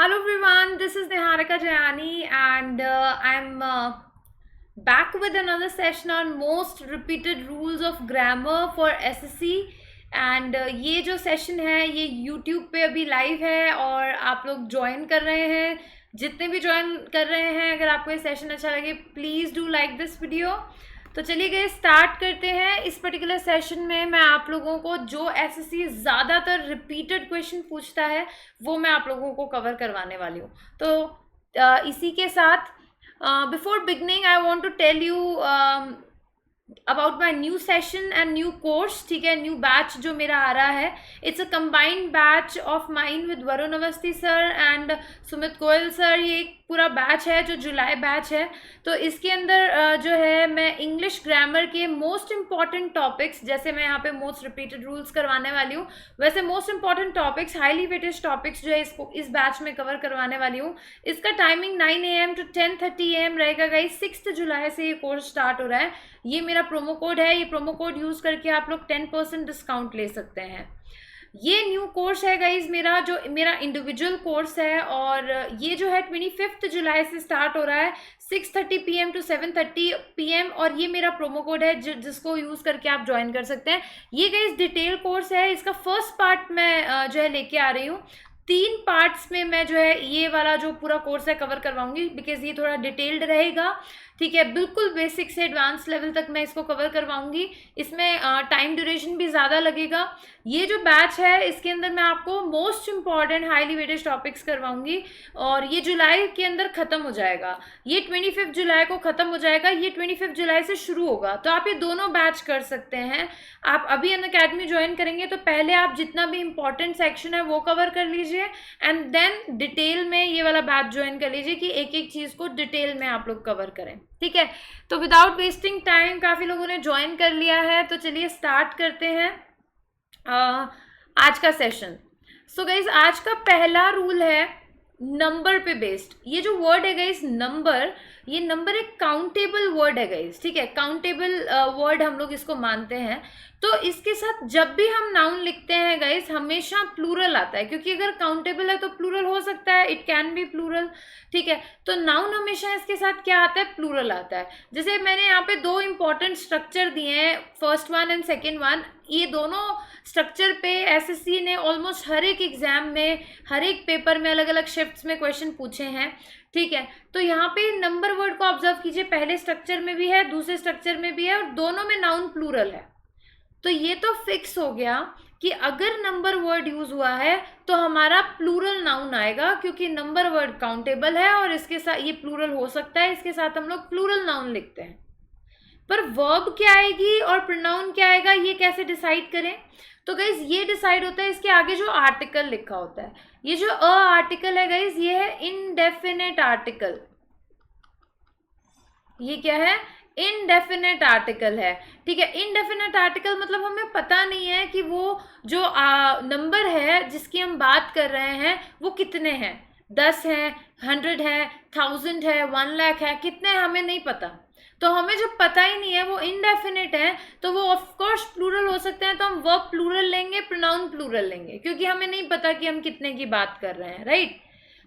Hello everyone, this is Niharika Jayani and I'm back with another session on most repeated rules of grammar for SSC and ये जो session है ये YouTube पे अभी live है और आप लोग ज्वाइन कर रहे हैं। जितने भी ज्वाइन कर रहे हैं, अगर आपको ये सेशन अच्छा लगे please do like this video. तो चलिए गए स्टार्ट करते हैं। इस पर्टिकुलर सेशन में मैं आप लोगों को जो एसएससी ज़्यादातर रिपीटेड क्वेश्चन पूछता है वो मैं आप लोगों को कवर करवाने वाली हूँ। तो इसी के साथ before beginning I want to tell you about my new session and new course. ठीक है, न्यू बैच जो मेरा आ रहा है, it's a combined batch of mine with Varun Awasthi sir and Sumit Goyal sir. ये एक पूरा बैच है जो जुलाई बैच है। तो इसके अंदर जो है मैं इंग्लिश ग्रामर के मोस्ट इंपॉर्टेंट टॉपिक्स, जैसे मैं यहाँ पे मोस्ट रिपीटेड रूल्स करवाने वाली हूँ, वैसे most important topics, highly weighted topics जो है इसको इस बैच में कवर करवाने वाली हूँ। इसका टाइमिंग 9 AM to 10:30 AM रहेगा गाइस। 6 जुलाई से ये कोर्स स्टार्ट हो रहा है। ये मेरा प्रोमो कोड है, ये प्रोमो कोड यूज़ करके आप लोग 10% डिस्काउंट ले सकते हैं। ये न्यू कोर्स है गाइज मेरा, जो मेरा इंडिविजुअल कोर्स है, और ये जो है 25 जुलाई से स्टार्ट हो रहा है 6:30 PM to 7:30 PM, और ये मेरा प्रोमो कोड है जिसको यूज़ करके आप ज्वाइन कर सकते हैं। ये गाइज डिटेल कोर्स है। इसका फर्स्ट पार्ट मैं जो है लेके आ रही हूँ। 3 पार्ट्स में मैं जो है ये वाला जो पूरा कोर्स है कवर करवाऊंगी, बिकॉज ये थोड़ा डिटेल्ड रहेगा। ठीक है, बिल्कुल बेसिक से एडवांस लेवल तक मैं इसको कवर करवाऊंगी। इसमें टाइम ड्यूरेशन भी ज़्यादा लगेगा। ये जो बैच है इसके अंदर मैं आपको most important highly weighted topics करवाऊंगी, और ये जुलाई के अंदर ख़त्म हो जाएगा। ये 25 जुलाई को ख़त्म हो जाएगा। ये 25 जुलाई से शुरू होगा। तो आप ये दोनों बैच कर सकते हैं। आप अभी अनअकैडमी ज्वाइन करेंगे तो पहले आप जितना भी इंपॉर्टेंट सेक्शन है वो कवर कर लीजिए, एंड देन डिटेल में ये वाला बैच ज्वाइन कर लीजिए कि एक एक चीज़ को डिटेल में आप लोग कवर करें। ठीक है, तो विदाउट वेस्टिंग टाइम, काफ़ी लोगों ने ज्वाइन कर लिया है, तो चलिए स्टार्ट करते हैं आज का सेशन। सो गाइज आज का पहला रूल है नंबर पे बेस्ड। ये जो वर्ड है गाइज नंबर, ये नंबर एक काउंटेबल वर्ड है गाइज। ठीक है, काउंटेबल वर्ड हम लोग इसको मानते हैं। तो इसके साथ जब भी हम नाउन लिखते हैं गाइज हमेशा प्लूरल आता है, क्योंकि अगर काउंटेबल है तो प्लूरल हो सकता है, इट कैन बी प्लूरल। ठीक है, तो नाउन हमेशा इसके साथ क्या आता है, प्लूरल आता है। जैसे मैंने यहाँ पे 2 इंपॉर्टेंट स्ट्रक्चर दिए हैं, first one and second one. ये दोनों स्ट्रक्चर पे एसएससी ने ऑलमोस्ट हर एक एग्जाम में, हर एक पेपर में अलग अलग शिफ्ट्स में क्वेश्चन पूछे हैं। ठीक है, तो यहाँ पे नंबर वर्ड को ऑब्जर्व कीजिए, पहले स्ट्रक्चर में भी है, दूसरे स्ट्रक्चर में भी है, और दोनों में नाउन प्लूरल है। तो ये तो फिक्स हो गया कि अगर नंबर वर्ड यूज हुआ है तो हमारा प्लूरल नाउन आएगा, क्योंकि नंबर वर्ड काउंटेबल है और इसके साथ ये प्लूरल हो सकता है, इसके साथ हम लोग प्लूरल नाउन लिखते हैं। पर वर्ब क्या आएगी और प्रोनाउन क्या आएगा ये कैसे डिसाइड करें? तो गाइज ये डिसाइड होता है इसके आगे जो आर्टिकल लिखा होता है। ये जो अ आर्टिकल है गाइज, ये है इनडेफिनेट आर्टिकल। ये क्या है? इनडेफिनेट आर्टिकल है। ठीक है, इनडेफिनेट आर्टिकल मतलब हमें पता नहीं है कि वो जो नंबर है जिसकी हम बात कर रहे हैं वो कितने हैं, 10 हैं, 100 है, 1000 है, 1 लाख है, कितने हमें नहीं पता। तो हमें जब पता ही नहीं है, वो इनडेफिनेट है, तो वो ऑफ कोर्स प्लूरल हो सकते हैं, तो हम वर्ब प्लूरल लेंगे, प्रोनाउन प्लूरल लेंगे, क्योंकि हमें नहीं पता कि हम कितने की बात कर रहे हैं। राइट।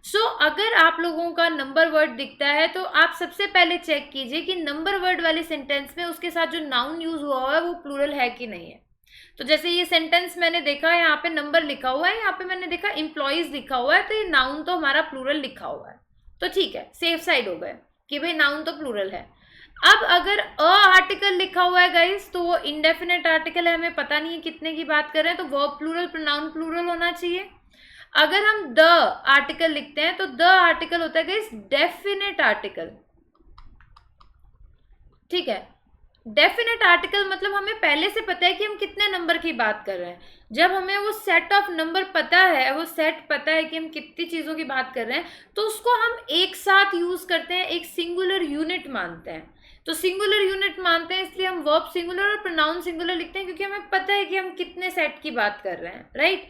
सो अगर आप लोगों का नंबर वर्ड दिखता है तो आप सबसे पहले चेक कीजिए कि नंबर वर्ड वाले सेंटेंस में उसके साथ जो नाउन यूज हुआ है वो प्लूरल है कि नहीं है। तो जैसे ये सेंटेंस मैंने देखा, यहाँ पे नंबर लिखा हुआ है, यहाँ पे मैंने देखा एम्प्लॉयज लिखा हुआ है, तो ये नाउन तो हमारा प्लूरल लिखा हुआ है, तो ठीक है, सेफ साइड हो गए कि भाई नाउन तो प्लूरल है। अब अगर अ आर्टिकल लिखा हुआ है गाइस तो वो इनडेफिनेट आर्टिकल है, हमें पता नहीं है कितने की बात कर रहे हैं, तो वर्ब प्लूरल, प्रोनाउन प्लूरल होना चाहिए। अगर हम द आर्टिकल लिखते हैं तो द आर्टिकल होता है गाइस डेफिनेट आर्टिकल। ठीक है, डेफिनेट आर्टिकल मतलब हमें पहले से पता है कि हम कितने नंबर की बात कर रहे हैं। जब हमें वो सेट ऑफ नंबर पता है, वो सेट पता है कि हम कितनी चीज़ों की बात कर रहे हैं, तो उसको हम एक साथ यूज़ करते हैं, एक सिंगुलर यूनिट मानते हैं। तो सिंगुलर यूनिट मानते हैं इसलिए हम वर्ब सिंगुलर और प्रोनाउन सिंगुलर लिखते हैं, क्योंकि हमें पता है कि हम कितने सेट की बात कर रहे हैं। राइट।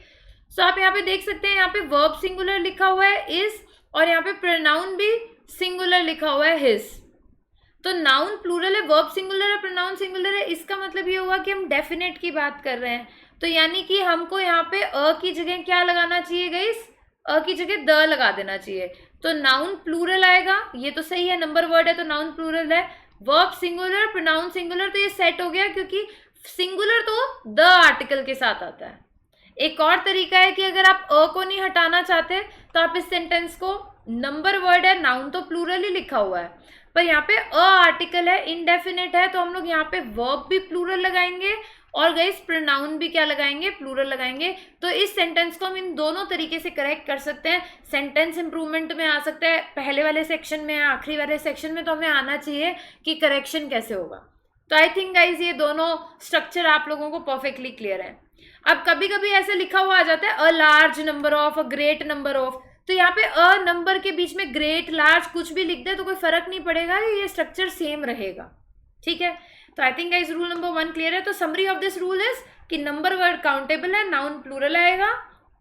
सो आप यहाँ पे देख सकते हैं, यहाँ पे वर्ब सिंगुलर लिखा हुआ है इज, और यहाँ पे प्रोनाउन भी सिंगुलर लिखा हुआ है हिज। तो नाउन प्लूरल है, वर्ब सिंगुलर है, प्रोनाउन सिंगुलर है, इसका मतलब ये हुआ कि हम डेफिनेट की बात कर रहे हैं। तो यानी कि हमको यहाँ पे अ की जगह क्या लगाना चाहिए गाइस? अ की जगह द लगा देना चाहिए, तो नाउन प्लूरल आएगा। ये तो सही है, नंबर वर्ड है तो नाउन प्लूरल है। वर्ब सिंगुलर, प्रोनाउन सिंगुलर, तो ये सेट हो गया क्योंकि सिंगुलर तो द आर्टिकल के साथ आता है। एक और तरीका है कि अगर आप अ को नहीं हटाना चाहते तो आप इस सेंटेंस को, नंबर वर्ड है, नाउन तो प्लूरल ही लिखा हुआ है, पर यहाँ पे अ आर्टिकल है, इनडेफिनेट है, तो हम लोग यहाँ पे वर्ब भी प्लूरल लगाएंगे और गाइस प्रोनाउन भी क्या लगाएंगे, प्लूरल लगाएंगे। तो इस सेंटेंस को हम इन दोनों तरीके से करेक्ट कर सकते हैं। सेंटेंस इंप्रूवमेंट में आ सकता है, पहले वाले सेक्शन में, आखिरी वाले सेक्शन में, तो हमें आना चाहिए कि करेक्शन कैसे होगा। तो आई थिंक गाइज ये दोनों स्ट्रक्चर आप लोगों को परफेक्टली क्लियर है। अब कभी कभी ऐसे लिखा हुआ आ जाता है a large number of, a great number of, तो यहाँ पे अ नंबर के बीच में ग्रेट, लार्ज कुछ भी लिख दे तो कोई फर्क नहीं पड़ेगा, ये स्ट्रक्चर सेम रहेगा, ठीक है। तो I think guys rule number 1 clear है। तो summary of this rule is कि नंबर वर्ड काउंटेबल है, नाउन प्लूरल आएगा,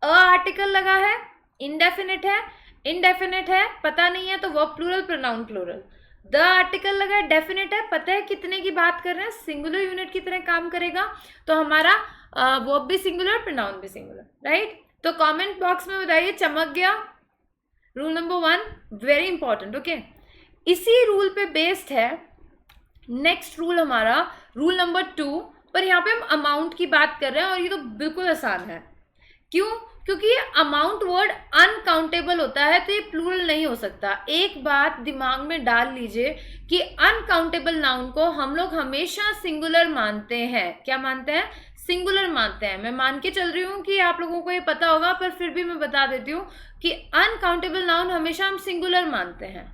अ आर्टिकल लगा है, इनडेफिनेट है, पता नहीं है तो verb plural, pronoun plural. The article लगा है, डेफिनेट है, पता है कितने की बात कर रहे हैं, सिंगुलर यूनिट की तरह काम करेगा, तो हमारा वर्ब भी सिंगुलर, प्रोनाउन भी सिंगुलर, राइट। तो कमेंट बॉक्स में बताइए चमक गया rule number 1, very important, okay. इसी रूल पे बेस्ड है नेक्स्ट रूल हमारा, रूल नंबर 2, पर यहाँ पे हम अमाउंट की बात कर रहे हैं और ये तो बिल्कुल आसान है। क्यों? क्योंकि ये अमाउंट वर्ड अनकाउंटेबल होता है, तो ये प्लूरल नहीं हो सकता। एक बात दिमाग में डाल लीजिए कि अनकाउंटेबल नाउन को हम लोग हमेशा सिंगुलर मानते हैं। क्या मानते हैं? सिंगुलर मानते हैं। मैं मान के चल रही हूँ कि आप लोगों को ये पता होगा, पर फिर भी मैं बता देती हूँ कि अनकाउंटेबल नाउन हमेशा हम सिंगुलर मानते हैं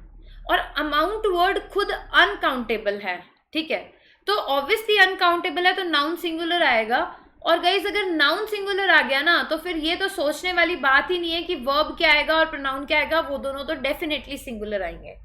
और अमाउंट वर्ड खुद अनकाउंटेबल है, ठीक है। तो ऑब्वियसली अनकाउंटेबल है तो नाउन सिंगुलर आएगा। और गाइस अगर नाउन सिंगुलर आ गया ना तो फिर ये तो सोचने वाली बात ही नहीं है कि वर्ब क्या आएगा और प्रोनाउन क्या आएगा, वो दोनों तो डेफिनेटली सिंगुलर आएंगे।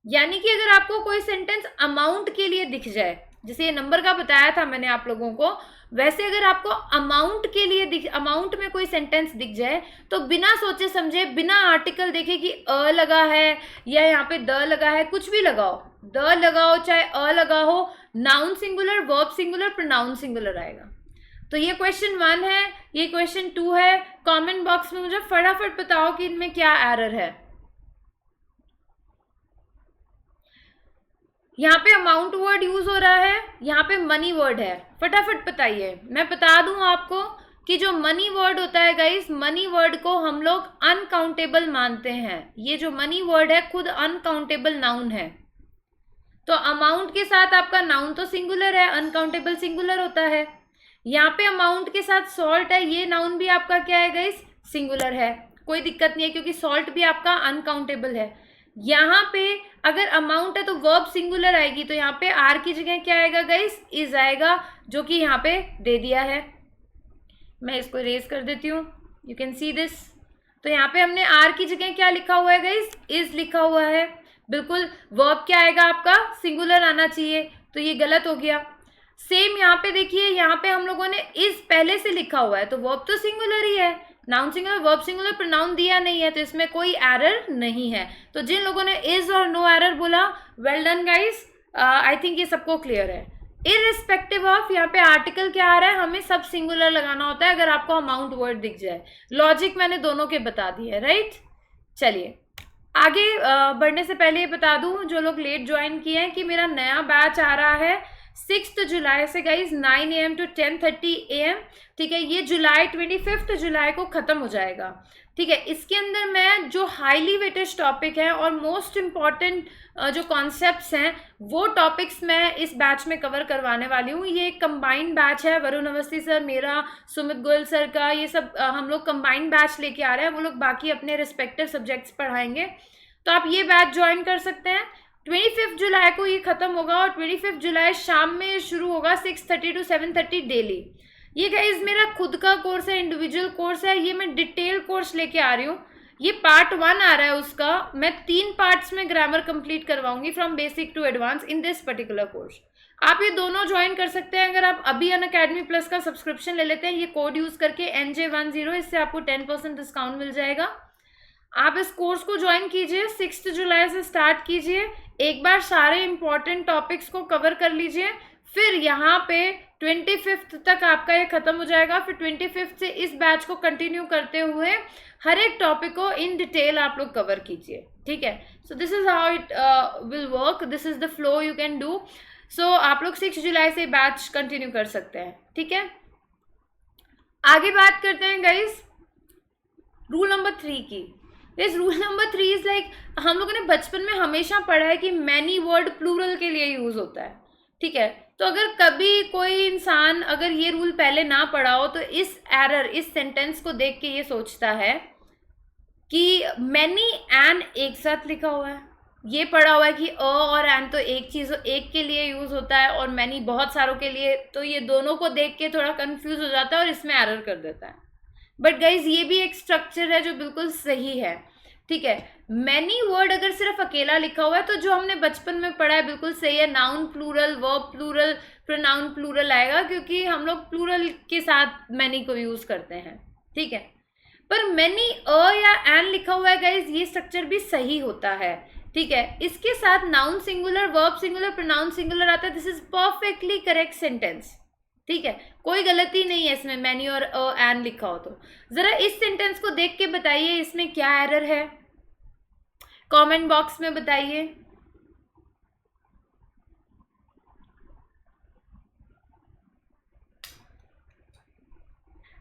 यानी कि अगर आपको कोई सेंटेंस अमाउंट के लिए दिख जाए, जैसे ये नंबर का बताया था मैंने आप लोगों को, वैसे अगर आपको अमाउंट के लिए अमाउंट में कोई सेंटेंस दिख जाए तो बिना सोचे समझे, बिना आर्टिकल देखे कि अ लगा है या यहाँ पे द लगा है, कुछ भी लगाओ, द लगाओ चाहे अ लगा हो, noun singular, verb singular, pronoun singular आएगा। तो ये क्वेश्चन 1 है, ये क्वेश्चन 2 है। कमेंट बॉक्स में मुझे फटाफट बताओ कि इनमें क्या एरर है। यहाँ पे अमाउंट वर्ड यूज हो रहा है, यहाँ पे मनी वर्ड है, फटाफट बताइए। मैं बता दूं आपको कि जो मनी वर्ड होता है गाइस, मनी वर्ड को हम लोग अनकाउंटेबल मानते हैं। ये जो मनी वर्ड है खुद अनकाउंटेबल नाउन है। तो अमाउंट के साथ आपका नाउन तो सिंगुलर है, अनकाउंटेबल सिंगुलर होता है। यहाँ पे अमाउंट के साथ सॉल्ट है, ये नाउन भी आपका क्या है गाइस, सिंगुलर है, कोई दिक्कत नहीं है क्योंकि सॉल्ट भी आपका अनकाउंटेबल है। यहाँ पे अगर अमाउंट है तो वर्ब सिंगुलर आएगी, तो यहाँ पे आर की जगह क्या आएगा गाइस, इज आएगा, जो कि यहाँ पे दे दिया है। मैं इसको इरेज कर देती हूँ, यू कैन सी दिस। तो यहाँ पे हमने आर की जगह क्या लिखा हुआ है गाइस, इज लिखा हुआ है। बिल्कुल वर्ब क्या आएगा आपका, सिंगुलर आना चाहिए, तो ये गलत हो गया। सेम यहाँ पे देखिए, यहाँ पे हम लोगों ने इज पहले से लिखा हुआ है, तो वर्ब तो सिंगुलर ही है, noun singular, verb singular, pronoun दिया नहीं है, तो इसमें कोई एरर नहीं है। तो जिन लोगों ने इज और नो एरर बोला, well done guys, I think ये सबको क्लियर है। इररिस्पेक्टिव ऑफ यहाँ पे आर्टिकल क्या आ रहा है, हमें सब सिंगुलर लगाना होता है अगर आपको अमाउंट वर्ड दिख जाए। लॉजिक मैंने दोनों के बता दी है, राइट। चलिए आगे बढ़ने से पहले ये बता दूं, जो लोग लेट ज्वाइन किए हैं, कि मेरा नया बैच आ रहा है 6 जुलाई से गाइज, 9 AM to 10:30 AM, ठीक है। ये जुलाई 25 जुलाई को ख़त्म हो जाएगा, ठीक है। इसके अंदर मैं जो हाईली वेटेज टॉपिक है और मोस्ट इम्पॉर्टेंट जो कॉन्सेप्ट्स हैं वो टॉपिक्स मैं इस बैच में कवर करवाने वाली हूँ। ये एक कंबाइंड बैच है, वरुण अवस्थी सर, मेरा, सुमित गोयल सर का, ये सब हम लोग कंबाइंड बैच लेके आ रहे हैं। वो लोग बाकी अपने रिस्पेक्टिव सब्जेक्ट्स पढ़ाएंगे, तो आप ये बैच ज्वाइन कर सकते हैं। 25 जुलाई को ये खत्म होगा और 25 जुलाई शाम में शुरू होगा 6:30 to 7:30 डेली। ये गाइस मेरा खुद का कोर्स है, इंडिविजुअल कोर्स है, ये मैं डिटेल कोर्स लेके आ रही हूँ। ये पार्ट 1 आ रहा है उसका, मैं 3 पार्ट्स में ग्रामर कंप्लीट करवाऊंगी from basic to advance in this particular course. आप ये दोनों ज्वाइन कर सकते हैं अगर आप अभी अनअकैडमी प्लस का सब्सक्रिप्शन ले लेते हैं, ये कोड यूज करके NJ10, इससे आपको 10% डिस्काउंट मिल जाएगा। आप इस कोर्स को ज्वाइन कीजिए, 6 जुलाई से स्टार्ट कीजिए, एक बार सारे इंपॉर्टेंट टॉपिक्स को कवर कर लीजिए, फिर यहाँ पे 25 तक आपका ये खत्म हो जाएगा। फिर 25 से इस बैच को कंटिन्यू करते हुए हर एक टॉपिक को इन डिटेल आप लोग कवर कीजिए, ठीक है। So this is how it will work, this is the flow you can do. So आप लोग 6 जुलाई से बैच कंटिन्यू कर सकते हैं, ठीक है। आगे बात करते हैं गाइज रूल नंबर 3 की। इस रूल नंबर 3 इज लाइक, हम लोगों ने बचपन में हमेशा पढ़ा है कि मैनी वर्ड प्लूरल के लिए यूज होता है, ठीक है। तो अगर कभी कोई इंसान अगर ये रूल पहले ना पढ़ा हो तो इस एरर, इस सेंटेंस को देख के ये सोचता है कि मैनी एन एक साथ लिखा हुआ है। ये पढ़ा हुआ है कि अ और एन तो एक चीज़ एक के लिए यूज होता है और मैनी बहुत सारों के लिए, तो ये दोनों को देख के थोड़ा कंफ्यूज हो जाता है और इसमें एरर कर देता है। बट गाइज ये भी एक स्ट्रक्चर है जो बिल्कुल सही है, ठीक है। मैनी वर्ड अगर सिर्फ अकेला लिखा हुआ है तो जो हमने बचपन में पढ़ा है बिल्कुल सही है, noun plural, verb plural, pronoun plural आएगा, क्योंकि हम लोग प्लूरल के साथ मैनी को यूज करते हैं, ठीक है। पर मैनी अ या एन लिखा हुआ है गाइज, ये स्ट्रक्चर भी सही होता है, ठीक है। इसके साथ noun singular, verb singular, pronoun singular आता है, this is perfectly correct sentence, ठीक है। कोई गलती नहीं है इसमें मैनी और अ एन लिखा हो तो। जरा इस सेंटेंस को देख के बताइए इसमें क्या एरर है, कमेंट बॉक्स में बताइए।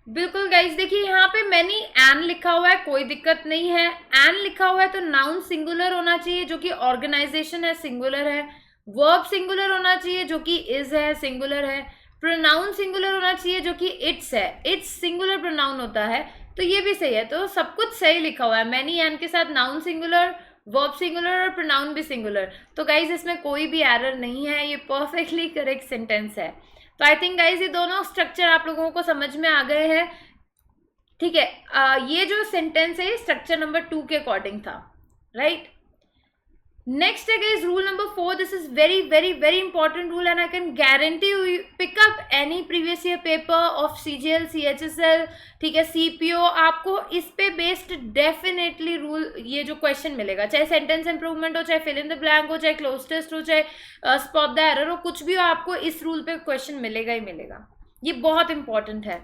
बिल्कुल गाइस, देखिए यहाँ पे मैनी एन लिखा हुआ है, कोई दिक्कत नहीं है। एन लिखा हुआ है तो नाउन सिंगुलर होना चाहिए जो कि ऑर्गेनाइजेशन है, सिंगुलर है। वर्ब सिंगुलर होना चाहिए जो कि इज है, सिंगुलर है। प्रोनाउन सिंगुलर होना चाहिए जो कि इट्स है, इट्स सिंगुलर प्रोनाउन होता है, तो ये भी सही है। तो सब कुछ सही लिखा हुआ है, मैनी एन के साथ नाउन सिंगुलर, वर्ब सिंगुलर और प्रोनाउन भी सिंगुलर। तो गाइज इसमें कोई भी एरर नहीं है, ये परफेक्टली करेक्ट सेंटेंस है। तो आई थिंक गाइज ये दोनों स्ट्रक्चर आप लोगों को समझ में आ गए हैं, ठीक है। ये जो सेंटेंस है स्ट्रक्चर नंबर 2 के अकॉर्डिंग था, राइट। नेक्स्ट है guys rule number 4, this is very very very important rule and I can guarantee you pick up any previous year paper of CGL, CHSL, ठीक है, CPO, आपको इस पे based definitely rule, ये जो question मिलेगा, चाहे सेंटेंस इंप्रूवमेंट हो, चाहे फिल इन द ब्लैंक हो, चाहे क्लोज टेस्ट हो, चाहे स्पॉट द एरर हो, कुछ भी हो, आपको इस रूल पे क्वेश्चन मिलेगा ही मिलेगा। ये बहुत इंपॉर्टेंट है।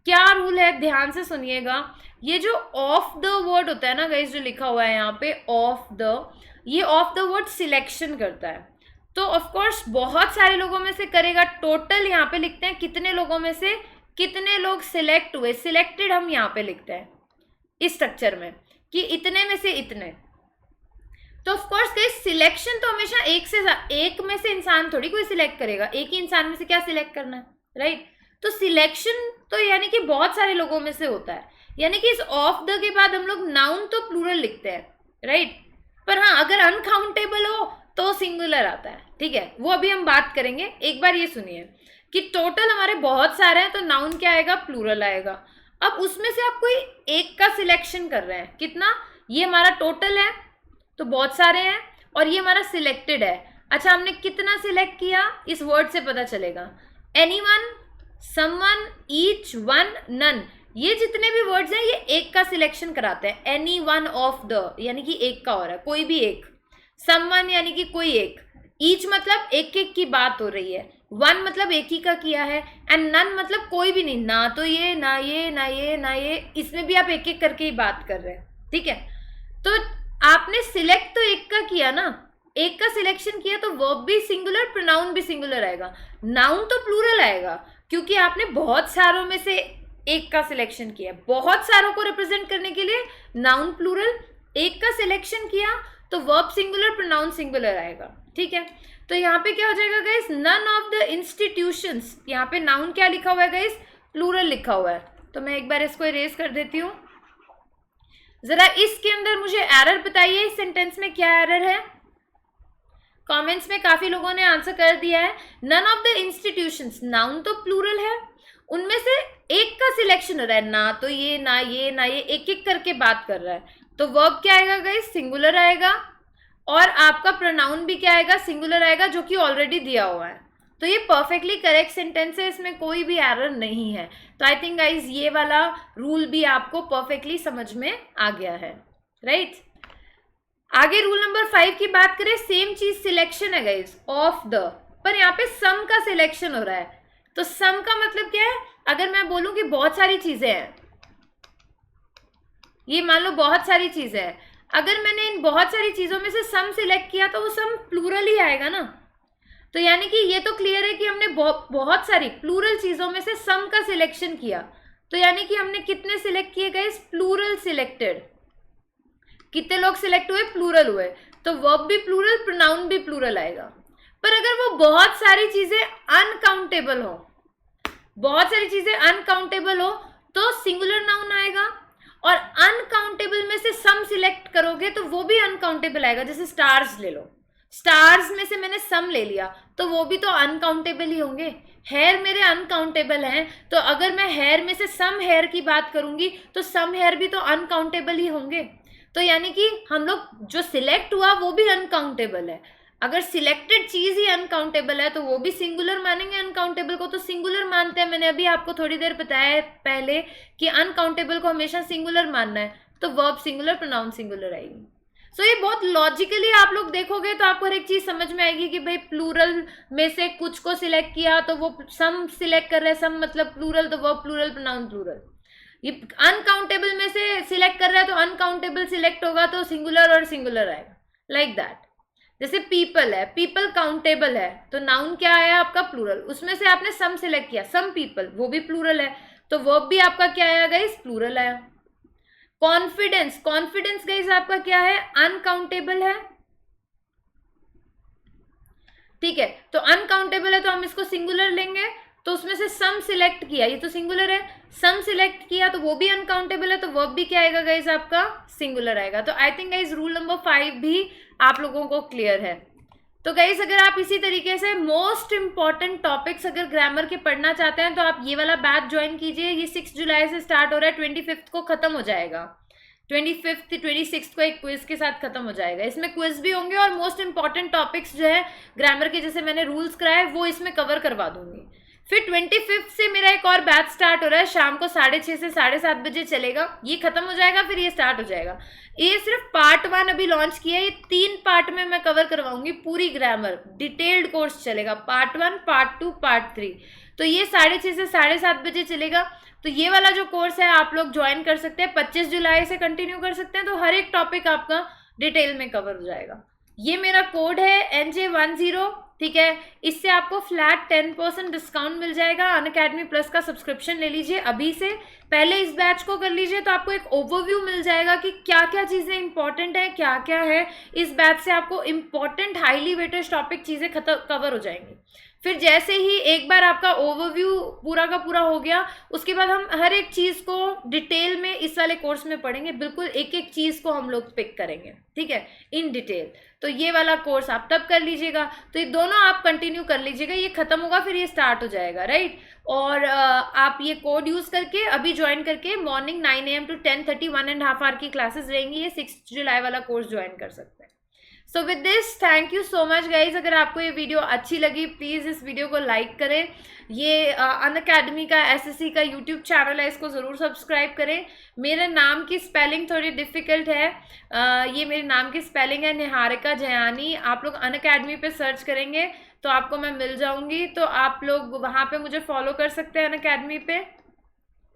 क्या रूल है, ध्यान से सुनिएगा। ये जो ऑफ द वर्ड होता है ना गाइस, जो लिखा हुआ है यहाँ पे ऑफ द, ये ऑफ द वर्ड सिलेक्शन करता है। तो ऑफ कोर्स बहुत सारे लोगों में से करेगा, टोटल यहाँ पे लिखते हैं कितने लोगों में से कितने लोग सिलेक्ट हुए, सिलेक्टेड हम यहाँ पे लिखते हैं इस स्ट्रक्चर में कि इतने में से इतने। तो ऑफ कोर्स गाइस सिलेक्शन तो हमेशा एक में से इंसान थोड़ी कोई सिलेक्ट करेगा, एक ही इंसान में से क्या सिलेक्ट करना है, राइट। तो सिलेक्शन तो यानी कि बहुत सारे लोगों में से होता है, यानी कि इस ऑफ द के बाद हम लोग नाउन तो प्लूरल लिखते हैं, राइट। पर हाँ, अगर अनकाउंटेबल हो तो सिंगुलर आता है, ठीक है, वो अभी हम बात करेंगे। एक बार ये सुनिए कि टोटल हमारे बहुत सारे हैं तो नाउन क्या आएगा, प्लूरल आएगा। अब उसमें से आप कोई एक का सिलेक्शन कर रहे हैं, कितना, ये हमारा टोटल है तो बहुत सारे हैं और ये हमारा सिलेक्टेड है। अच्छा, हमने कितना सिलेक्ट किया इस वर्ड से पता चलेगा, anyone, someone, each, one, none, ये जितने भी वर्ड्स हैं ये एक का सिलेक्शन कराते हैं। एनी वन ऑफ द यानी कि एक का हो रहा है, कोई भी एक। समवन यानी कि कोई एक। ईच मतलब एक एक की बात हो रही है। वन मतलब एक ही का किया है। एंड नन मतलब कोई भी नहीं, ना तो ये ना ये ना ये ना ये, इसमें भी आप एक एक करके ही बात कर रहे हैं, ठीक है। तो आपने सिलेक्ट तो एक का किया ना, एक का सिलेक्शन किया तो वर्ब भी सिंगुलर, प्रोनाउन भी सिंगुलर आएगा, नाउन तो प्लूरल आएगा क्योंकि आपने बहुत सारों में से एक का सिलेक्शन किया। बहुत सारों को रिप्रेजेंट करने के लिए नाउन प्लूरल, एक का सिलेक्शन किया तो वर्ब सिंगुलर, प्रोनाउन सिंगुलर आएगा, ठीक है। तो यहाँ पे क्या हो जाएगा guys, none of the institutions, यहाँ पे नाउन क्या लिखा हुआ है गाइस, प्लूरल लिखा हुआ है। तो मैं एक बार इसको इरेज कर देती हूँ। जरा इसके अंदर मुझे एरर बताइए, इस सेंटेंस में क्या एरर है। कमेंट्स में काफी लोगों ने आंसर कर दिया है। None of the institutions, noun तो प्लूरल है, उनमें से एक का सिलेक्शन हो रहा है, ना तो ये ना ये ना ये, एक एक करके बात कर रहा है। तो वर्ब क्या आएगा गाइस, सिंगुलर आएगा, और आपका प्रोनाउन भी क्या आएगा, सिंगुलर आएगा, जो कि ऑलरेडी दिया हुआ है। तो ये परफेक्टली करेक्ट सेंटेंस है, इसमें कोई भी एरर नहीं है। तो आई थिंक गाइज ये वाला रूल भी आपको परफेक्टली समझ में आ गया है, राइट। आगे रूल नंबर 5 की बात करें, सेम चीज सिलेक्शन है गाइज ऑफ द, पर यहाँ पे सम का सिलेक्शन हो रहा है। तो सम का मतलब क्या है, अगर मैं बोलूं कि बहुत सारी चीजें हैं, ये मान लो बहुत सारी चीजें हैं, अगर मैंने इन बहुत सारी चीजों में से सम सिलेक्ट किया तो वो सम प्लूरल ही आएगा ना। तो यानी कि ये तो क्लियर है कि हमने बहुत सारी प्लूरल चीजों में से सम का सिलेक्शन किया। तो यानी कि हमने कितने सिलेक्ट किए गए, प्लूरल सिलेक्टेड। कितने लोग सिलेक्ट हुए, प्लूरल हुए, तो वर्ब भी प्लूरल, प्रोनाउन भी प्लूरल आएगा। पर अगर वो बहुत सारी चीजें अनकाउंटेबल हो, बहुत सारी चीजें अनकाउंटेबल हो तो सिंगुलर नाउन आएगा, और अनकाउंटेबल में से सम सिलेक्ट करोगे तो वो भी अनकाउंटेबल आएगा। जैसे स्टार्स ले लो, स्टार्स में से मैंने सम ले लिया तो वो भी तो अनकाउंटेबल ही होंगे। हेयर मेरे अनकाउंटेबल हैं, तो अगर मैं हेयर में से सम हेयर की बात करूंगी तो सम हेयर भी तो अनकाउंटेबल ही होंगे। तो यानी कि हम लोग जो सिलेक्ट हुआ वो भी अनकाउंटेबल है। अगर सिलेक्टेड चीज ही अनकाउंटेबल है तो वो भी सिंगुलर मानेंगे, अनकाउंटेबल को तो सिंगुलर मानते हैं। मैंने अभी आपको थोड़ी देर बताया है पहले कि अनकाउंटेबल को हमेशा सिंगुलर मानना है, तो वर्ब सिंगुलर, प्रोनाउन सिंगुलर आएगी। सो ये बहुत लॉजिकली आप लोग देखोगे तो आपको हर एक चीज समझ में आएगी कि भाई प्लूरल में से कुछ को सिलेक्ट किया तो वो सम सिलेक्ट कर रहे हैं, सम मतलब प्लूरल, तो वर्ब प्लूरल, प्रोनाउन प्लूरल। ये अनकाउंटेबल में से सिलेक्ट कर रहा है तो अनकाउंटेबल सिलेक्ट होगा तो सिंगुलर और सिंगुलर आएगा, लाइक दैट। जैसे पीपल है, पीपल काउंटेबल है, तो नाउन क्या आया आपका, प्लूरल। उसमें से आपने सम सिलेक्ट किया, सम पीपल, वो भी प्लूरल है, तो वर्ब भी आपका क्या आया गाइस, प्लूरल आया। कॉन्फिडेंस, कॉन्फिडेंस गाइस आपका क्या है, अनकाउंटेबल है, ठीक है। तो अनकाउंटेबल है तो हम इसको सिंगुलर लेंगे, तो उसमें से सम सिलेक्ट किया, ये तो सिंगुलर है, सम सिलेक्ट किया तो वो भी अनकाउंटेबल है, तो वर्ब भी क्या आएगा गाइस आपका, सिंगुलर आएगा। तो I think guys rule number 5 भी आप लोगों को क्लियर है। तो गाइस अगर आप इसी तरीके से मोस्ट इंपॉर्टेंट टॉपिक्स अगर ग्रामर के पढ़ना चाहते हैं तो आप ये वाला बैच ज्वाइन कीजिए। ये 6 जुलाई से स्टार्ट हो रहा है, 25 को खत्म हो जाएगा, 25 26 को एक क्विज के साथ खत्म हो जाएगा। इसमें क्विज भी होंगे और मोस्ट इंपॉर्टेंट टॉपिक्स जो है ग्रामर के, जैसे मैंने रूल्स कराए वो इसमें कवर करवा दूंगी। फिर 25 से मेरा एक और बैच स्टार्ट हो रहा है, शाम को 6:30 से 7:30 बजे चलेगा। ये खत्म हो जाएगा, फिर ये स्टार्ट हो जाएगा। ये सिर्फ पार्ट 1 अभी लॉन्च किया है, ये 3 पार्ट में मैं कवर करवाऊंगी पूरी ग्रामर, डिटेल्ड कोर्स चलेगा, पार्ट 1, पार्ट 2, पार्ट 3। तो ये 6:30 से 7:30 बजे चलेगा। तो ये वाला जो कोर्स है आप लोग ज्वाइन कर सकते हैं, 25 जुलाई से कंटिन्यू कर सकते हैं, तो हर एक टॉपिक आपका डिटेल में कवर हो जाएगा। ये मेरा कोड है NJ10, ठीक है। इससे आपको फ्लैट 10% डिस्काउंट मिल जाएगा। अनअकैडमी प्लस का सब्सक्रिप्शन ले लीजिए अभी से, पहले इस बैच को कर लीजिए, तो आपको एक ओवरव्यू मिल जाएगा कि क्या क्या चीज़ें इंपॉर्टेंट है, क्या क्या है। इस बैच से आपको इंपॉर्टेंट हाईली वेटेज टॉपिक चीज़ें कवर हो जाएंगी। फिर जैसे ही एक बार आपका ओवरव्यू पूरा का पूरा हो गया, उसके बाद हम हर एक चीज़ को डिटेल में इस वाले कोर्स में पढ़ेंगे, बिल्कुल एक एक चीज़ को हम लोग पिक करेंगे, ठीक है, इन डिटेल। तो ये वाला कोर्स आप तब कर लीजिएगा, तो ये दोनों आप कंटिन्यू कर लीजिएगा। ये खत्म होगा फिर ये स्टार्ट हो जाएगा, राइट। और आप ये कोड यूज़ करके अभी ज्वाइन करके मॉर्निंग 9 AM to 10:30 1.5 आवर की क्लासेस रहेंगी, ये 6 जुलाई वाला कोर्स ज्वाइन कर सकते हैं। So with this thank you so much guys. अगर आपको ये वीडियो अच्छी लगी प्लीज़ इस वीडियो को लाइक करें। ये अनअकैडमी का SSC का यूट्यूब चैनल है, इसको ज़रूर सब्सक्राइब करें। मेरे नाम की स्पेलिंग थोड़ी डिफ़िकल्ट है, ये मेरे नाम की स्पेलिंग है निहारिका जयानी। आप लोग अनअकैडमी पे सर्च करेंगे तो आपको मैं मिल जाऊंगी, तो आप लोग वहाँ पे मुझे फॉलो कर सकते हैं अनअकैडमी पे,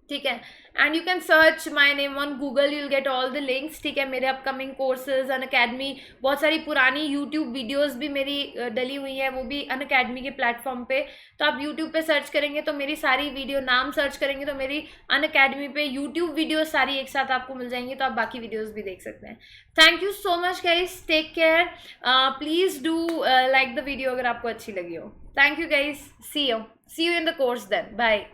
ठीक है। And you can search my name on Google, you will get all the links, ठीक है। मेरे अपकमिंग कोर्सेज अनअकैडमी, बहुत सारी पुरानी यूट्यूब वीडियोस भी मेरी डली हुई है, वो भी अनअकैडमी के प्लेटफॉर्म पे। तो आप यूट्यूब पे सर्च करेंगे तो मेरी सारी वीडियो, नाम सर्च करेंगे तो मेरी अनअकैडमी पे यूट्यूब वीडियोस सारी एक साथ आपको मिल जाएंगी, तो आप बाकी वीडियोज़ भी देख सकते हैं। Thank you so much guys, take care, please do like the video अगर आपको अच्छी लगी हो। Thank you guys, see you in the course then, bye.